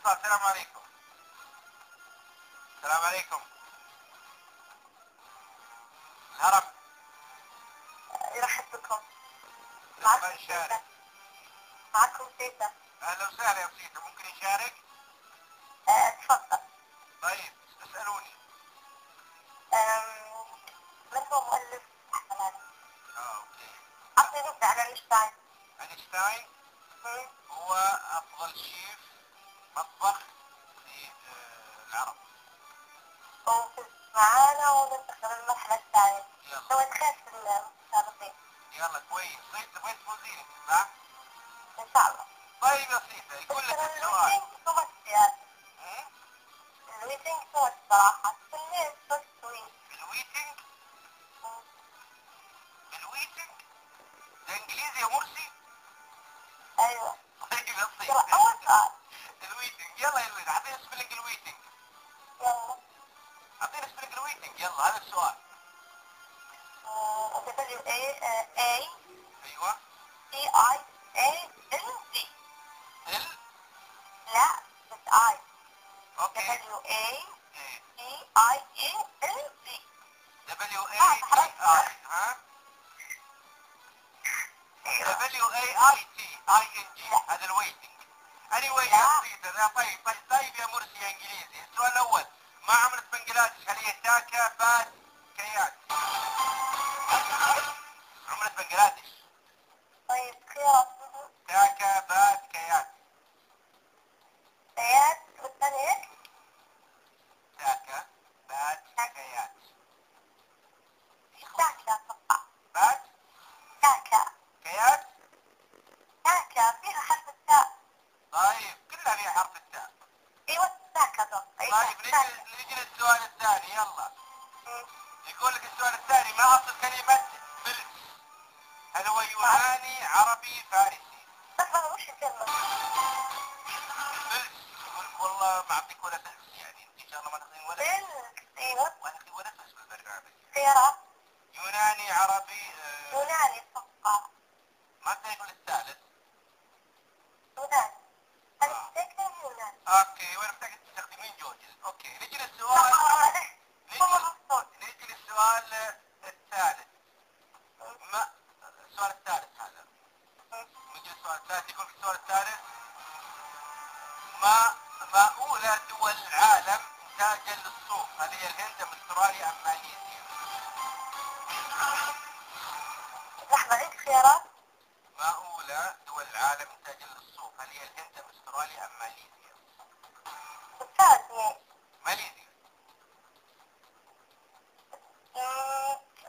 اتصال. السلام عليكم. السلام عليكم. الهرم يرحب بكم. نبغى نشارك. معكم سيدة. اهلا وسهلا يا سيدة، ممكن نشارك؟ تفضل. طيب اسألوني. من هو مؤلف أحمد؟ اوكي. أعطني نبدأ على أينشتاين. اينشتاين هو افضل شيف مطبخ في العرب. وفز معانا وندخل المرحلة الثانية. يلا. سويت خير في المسابقين. يلا كويس. طيب تبغين تفوزين صح؟ إن شاء الله. طيب يا سيدة يقول لك السؤال. الويتنج سوى السياسة. الويتنج سوى الصراحة. كلين سوى السويت. الويتنج. الويتنج ده انجليزي يا مرسي؟ أيوة. طيب يا سيدة. يلا أول سؤال. الويتنج. يلا يا الويتنج اعطيني سبيلنج الويتنج. يلا. اعطيني سبيلنج الويتنج. يلا هذا السؤال. W-A-A ايوه. C-I-A-N-G. ال. لا بس I. اوكي. W-A-C-I-A-N-G. W-A-T-I. ها؟ W-A-I-T-I-N-G. هذا الويتنج. anyway يا سيدة. طيب يا مرسي يا انجليزي. السؤال الاول، ما عملة بنجلاديش هل هي تاكا باد كيات؟ عملة بنجلاديش. طيب خيارات. تاكا باد كيات. بيات والثانية ايش؟ تاكا باد كيات. تاكا اتوقع. باد تاكا. كيات. تاكا فيها حرف التاء. طيب كلها فيها حرف التاء. ايوه تاكا اتوقع. طيب نجي للسؤال الثاني. يلا. يقول لك السؤال الثاني، ما اصل كلمة بلس؟ هل هو يوناني عربي فارسي؟ بس هذا وش الكلمة؟ بلس. يقول لك والله ما اعطيك ولا بلس، يعني انت ان شاء الله ما تاخذين ولا بلس. ايوه. ما تاخذين ولا بلس بالبرنامج. خيارات. يوناني عربي يوناني اتوقع. ما تقول الثالث. يوناني. انا تكتب يوناني. اوكي وانا محتاج تستخدمين جوجل. اوكي نجي للسؤال. نجي للسؤال الثالث. ما السؤال الثالث هذا. نجي للسؤال الثالث. يقول في السؤال الثالث، ما أولى دول العالم إنتاجا للصوف؟ هل هي الهند أم استراليا أم ماليزيا؟ لحظة عيد خيارات. ما أولى دول العالم إنتاجا للصوف؟ هل هي الهند أم استراليا أم ماليزيا؟ الثالث. ماليزيا.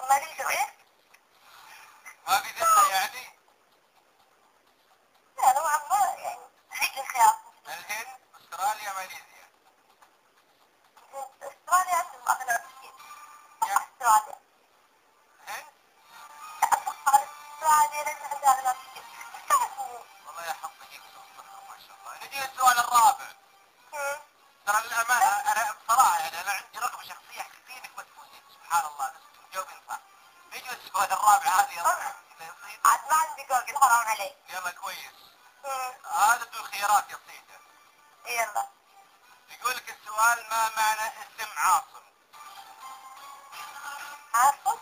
ماليزيا ايه؟ ما في ذكة يعني؟ لا نوعا ما يعني عيد الخيارات. الهند استراليا ماليزيا. استراليا عندهم اغلب كثير. استراليا. الهند؟ اتوقع استراليا لان عندها اغلب كثير. والله يا حظك يكسر ما شاء الله. نجي للسؤال الرابع. ترى للأمانة أنا بصراحة يعني أنا عندي رغبة شخصية أحسينك ما تفوزين سبحان الله، بس تجاوبين صح. نجي للسؤال الرابع. هذه يصير. عاد ما عندي جوجل حرام عليك. يلا كويس. هذا بدون خيارات يا سيدة. يلا. يقول لك السؤال، ما معنى اسم عاصم؟ عاصم؟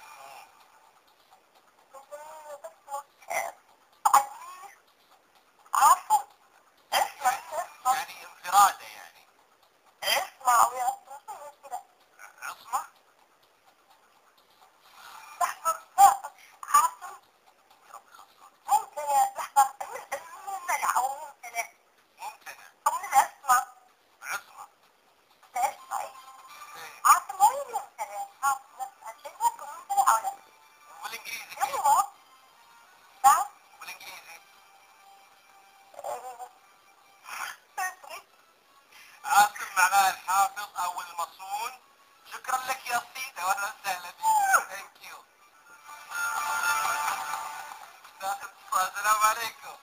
عاصم اسمه يعني انفرادة يعني. اسمع ويا اسمه كذا. عصمة؟ لحظة عاصم ممكن لحظة المنع أو ممتنع. ممتنع. أو من الأسماء. عصمة. الأسماء إيه. عاصم وين ممتنع؟ عاصم نفس الشيء ممكن ممتنع أو لا. والإنجليزي كيف؟ يلا. نعم. والإنجليزي؟ عاصم معناه الحافظ أو المصون. شكرا لك يا سيدة وأهلا وسهلا بك. ثانك يو. السلام عليكم.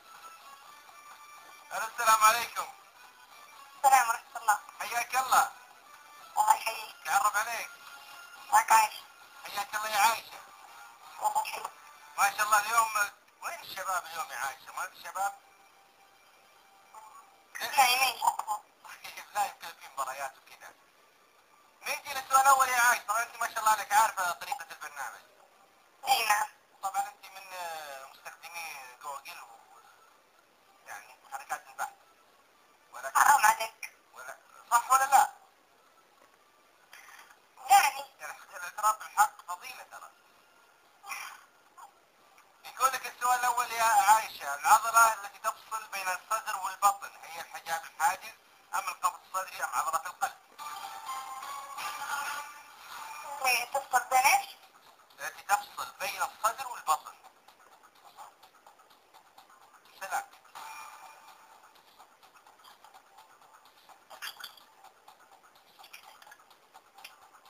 السلام عليكم. السلام ورحمة الله. حياك الله. الله يحييك. تعرف عليك. معك عايشة. حياك الله يا عايشة. الله يحييك. ما شاء الله اليوم وين الشباب اليوم يا عايشة؟ ما في شباب؟ نايمين. مغريات وكذا. نيجي للسؤال الاول يا عايش. طبعا انت ما شاء الله عليك عارفه طريقه البرنامج. اي نعم. طبعا انت من مستخدمي جوجل يعني حركات البحث. ولكن حرام عليك. ولا صح ولا لا؟ يعني الاعتراف بالحق فضيلة ترى. يقول لك السؤال الأول يا عايشة، العضلة التي تفصل بين الصدر والبطن هي الحجاب الحاجز أم القفص الصدري أم عضلة القلب؟ تفصل بين ايش؟ التي تفصل بين الصدر والبطن. سلام.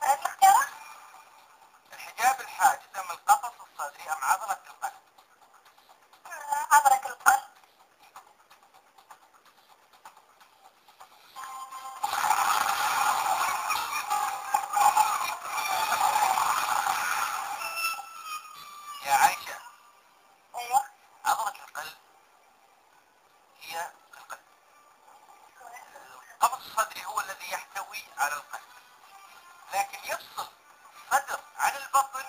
الاختيارات؟ الحجاب الحاجز أم القفص الصدري أم عضلة القلب؟ عضلة القلب. يا عايشة، ايوه. عضلة القلب هي القلب. القفص الصدري هو الذي يحتوي على القلب، لكن يفصل الصدر عن البطن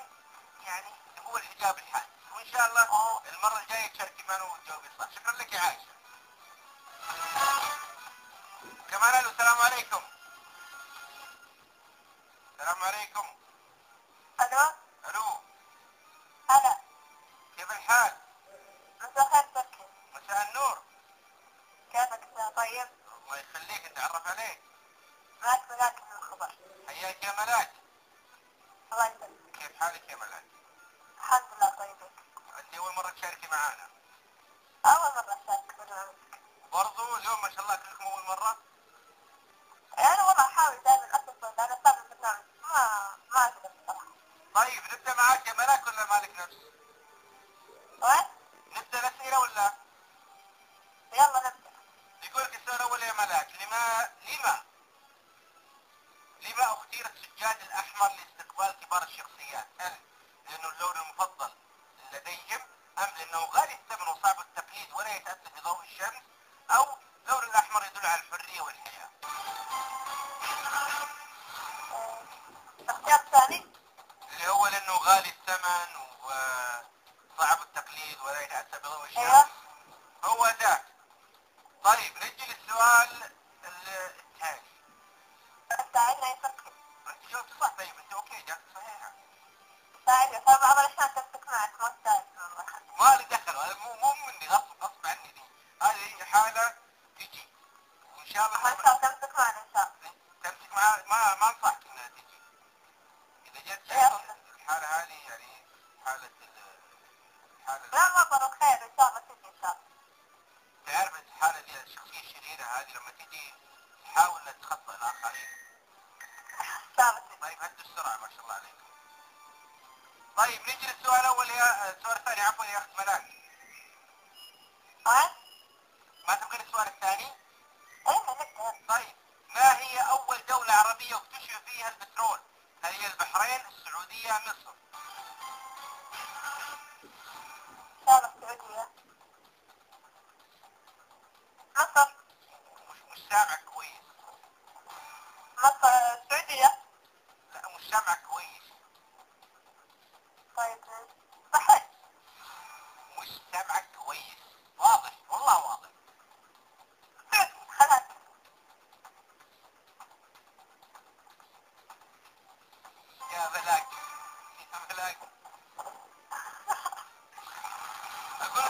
يعني هو الحجاب الحاجز. وإن شاء الله المرة الجاية تشاركي معنا وتجاوبي صح. شكرا لك يا عايشة. كمان الو، السلام عليكم. السلام عليكم. الو. الو. هلا. كيف الحال؟ مساء الخير تركي. مساء النور. كيفك يا طيب؟ الله يخليك، نتعرف عليك. معك ملاك من الخبر. حياك يا ملاك. الله يسلمك. كيف حالك يا ملاك؟ الحمد لله طيبك. انت اول مرة تشاركي معانا؟ اول مرة اشارك برنامجك. برضو اليوم ما شاء الله كلكم اول مرة؟ انا والله احاول دائما اتصل، انا استعمل البرنامج ما اقدر بصراحة. طيب نبدأ معاك يا ملاك ولا مالك نفس؟ وين؟ نبدأ الأسئلة ولا؟ يلا نبدأ. يقولك السؤال الأول يا ملاك، لما اختير السجاد الأحمر لاستقبال كبار الشخصيات؟ هل لأنه اللون المفضل لديهم أم لأنه غالي الثمن وصعب التقليد ولا يتأثر بضوء الشمس أو اللون الأحمر يدل على الحرية والحياة؟ الاختيار الثاني؟ اللي هو لأنه غالي الثمن وصعب التقليد ولا يتأثر بضوء الشمس. ايوه. هو ذاك. طيب نجي للسؤال الثاني. ساعدنا يا تركي. انت جاوبت صح. طيب انت اوكي، جاوبت صحيحة. ساعدني طبعا علشان تمسك معك ما تساعدني والله. ما لي دخل، هذا مو مني، غصب عني دي. هذه حالة تجي وان شاء الله ان شاء الله تمسك معنا ان شاء الله. تمسك معها. ما انصحك انها تجي اذا جت الحالة هذه، يعني حالة لا ما ضرر خير ان شاء الله تجي ان شاء الله. تعرف الحالة دي الشخصية الشريرة هذه لما تجي تحاول انها تخطئ الاخرين. ان شاء الله تجي. طيب هدوا السرعة ما شاء الله عليكم. طيب نجي للسؤال الاول السؤال الثاني عفوا يا اخت ملاك. وين؟ ما تبغين السؤال الثاني؟ ايه نبدأ. طيب ما هي اول دولة عربية اكتشف فيها البترول؟ هل هي البحرين، السعودية، مصر؟ ان شاء الله السعودية. مصر. مش سامعك كويس. مصر السعودية. لا مش سامعك كويس. طيب صحيح. مش سامعك كويس. واضح والله واضح. خلاص. يا ملاك يا ملاك. اقول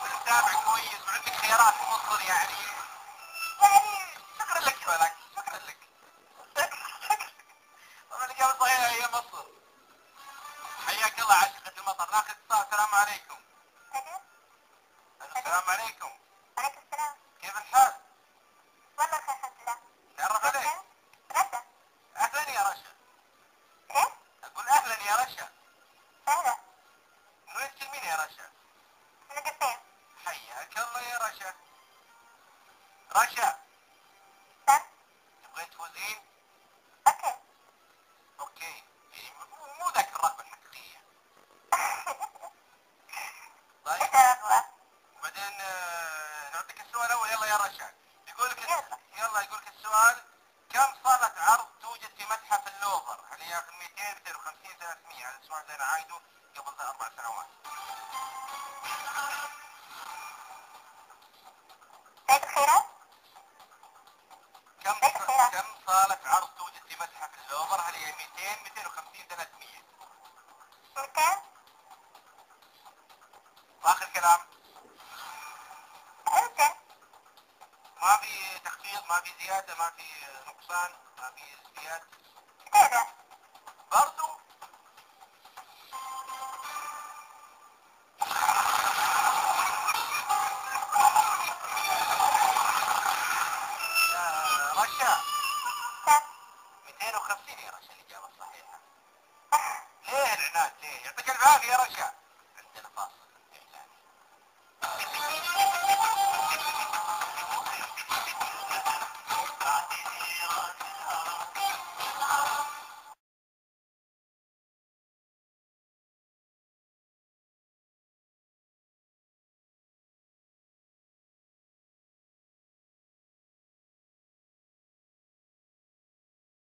لك سامع كويس وعندك خيارات مصر يعني شكرا لك يا ملاك، شكرا لك. طبعا الإجابة الصحيحة هي مصر. حياك الله عاشقة المطر. ناخذ اتصال. السلام عليكم. ايوه. السلام عليكم. عليكم السلام. كيف الحال؟ والله بخير الحمد لله. تعرف عليك؟ رشا. اهلا يا رشا. ايه؟ اقول اهلا يا رشا. اهلا. من وين تكلمين يا رشا؟ من القصيم. حياك الله يا رشا. رشا سن. تبغين تفوزين؟ اوكي. اوكي. مو ذاك الرغبة الحقيقية. المشروع اللي انا عايده قبل 4 سنوات. بيت الخيرات؟ كم صالة عرض توجد في متحف اللوفر؟ هل هي 200 250 300؟ 200. واخر كلام. 200. ما في تخفيض، ما في زيادة، ما في نقصان، ما في ازدياد؟ كده برضو يا رشا. 250 يا رشا الإجابة الصحيحة. ليه العناد ليه؟ يعطيك العافية يا رشا.